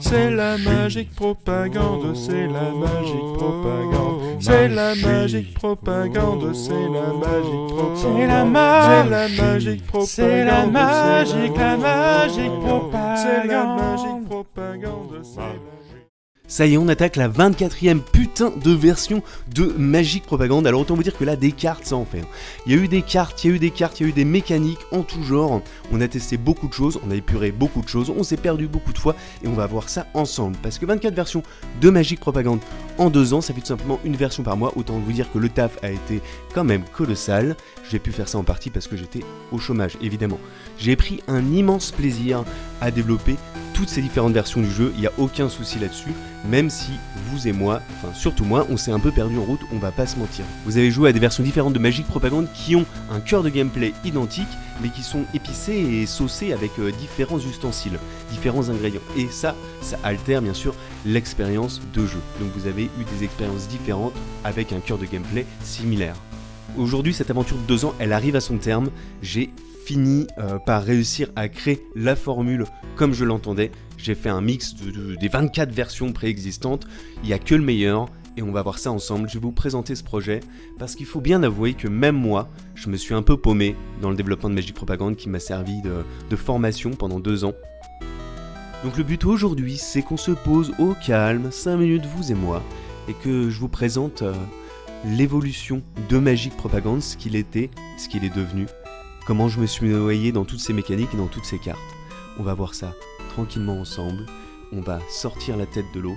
C'est la magique propagande, c'est la magique propagande, c'est la magique propagande, c'est la magique propagande, c'est la magique propagande, c'est la magique propagande, c'est la magique propagande, c'est la magique. Ça y est, on attaque la 24e putain de version de Magic Propagande. Alors autant vous dire que là, des cartes, ça en fait. Il y a eu des cartes, il y a eu des mécaniques en tout genre. On a testé beaucoup de choses, on a épuré beaucoup de choses, on s'est perdu beaucoup de fois et on va voir ça ensemble. Parce que 24 versions de Magic Propagande en 2 ans, ça fait tout simplement une version par mois. Autant vous dire que le taf a été quand même colossal. J'ai pu faire ça en partie parce que j'étais au chômage, évidemment. J'ai pris un immense plaisir à développer toutes ces différentes versions du jeu, il n'y a aucun souci là-dessus, même si vous et moi, enfin surtout moi, on s'est un peu perdu en route, on va pas se mentir. Vous avez joué à des versions différentes de Magic Propagande qui ont un cœur de gameplay identique, mais qui sont épicés et saucés avec différents ustensiles, différents ingrédients. Et ça altère bien sûr l'expérience de jeu. Donc vous avez eu des expériences différentes avec un cœur de gameplay similaire. Aujourd'hui, cette aventure de 2 ans, elle arrive à son terme. J'ai fini par réussir à créer la formule comme je l'entendais. J'ai fait un mix des 24 versions préexistantes. Il n'y a que le meilleur et on va voir ça ensemble. Je vais vous présenter ce projet parce qu'il faut bien avouer que même moi, je me suis un peu paumé dans le développement de Magic Propagande qui m'a servi de formation pendant 2 ans. Donc le but aujourd'hui, c'est qu'on se pose au calme, 5 minutes vous et moi, et que je vous présente l'évolution de Magic Propagande, ce qu'il était, ce qu'il est devenu, comment je me suis noyé dans toutes ces mécaniques et dans toutes ces cartes. On va voir ça tranquillement ensemble, on va sortir la tête de l'eau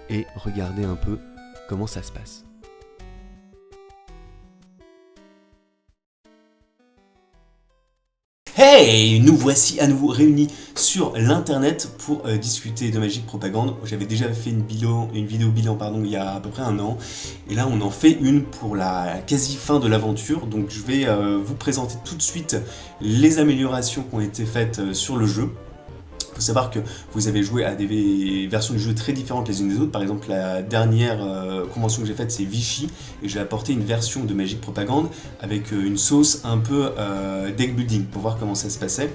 et regarder un peu comment ça se passe. Hey, nous voici à nouveau réunis sur l'internet pour discuter de Magic Propagande. J'avais déjà fait une vidéo bilan il y a à peu près 1 an. Et là on en fait une pour la quasi fin de l'aventure. Donc je vais vous présenter tout de suite les améliorations qui ont été faites sur le jeu. Il faut savoir que vous avez joué à des versions du jeu très différentes les unes des autres. Par exemple, la dernière convention que j'ai faite, c'est Vichy, et j'ai apporté une version de Magic Propagande avec une sauce un peu deck building pour voir comment ça se passait,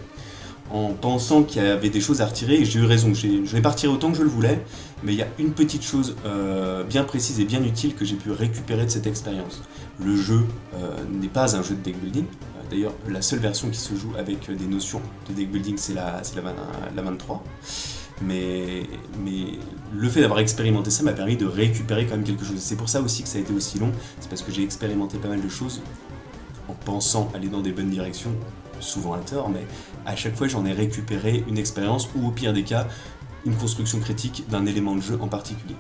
en pensant qu'il y avait des choses à retirer, et j'ai eu raison. Je n'ai pas retiré autant que je le voulais, mais il y a une petite chose bien précise et bien utile que j'ai pu récupérer de cette expérience. Le jeu n'est pas un jeu de deck building. D'ailleurs, la seule version qui se joue avec des notions de deck building, c'est la 23. Mais le fait d'avoir expérimenté ça m'a permis de récupérer quand même quelque chose. C'est pour ça aussi que ça a été aussi long. C'est parce que j'ai expérimenté pas mal de choses en pensant aller dans des bonnes directions, souvent à tort, mais à chaque fois j'en ai récupéré une expérience ou au pire des cas, une construction critique d'un élément de jeu en particulier.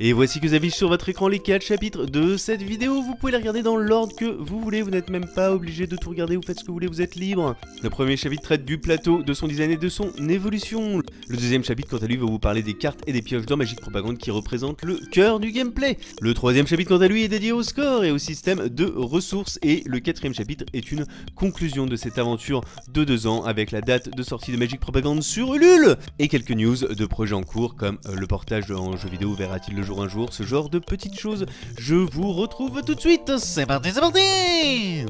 Et voici que s'affichent sur votre écran les 4 chapitres de cette vidéo. Vous pouvez les regarder dans l'ordre que vous voulez, vous n'êtes même pas obligé de tout regarder, vous faites ce que vous voulez, vous êtes libre. Le premier chapitre traite du plateau, de son design et de son évolution. Le deuxième chapitre, quant à lui, va vous parler des cartes et des pioches dans Magic Propagande qui représentent le cœur du gameplay. Le troisième chapitre, quant à lui, est dédié au score et au système de ressources. Et le quatrième chapitre est une conclusion de cette aventure de 2 ans avec la date de sortie de Magic Propagande sur Ulule et quelques news de projets en cours comme le portage en jeu vidéo verra-t-il le jour un jour, ce genre de petites choses. Je vous retrouve tout de suite, c'est parti, c'est parti!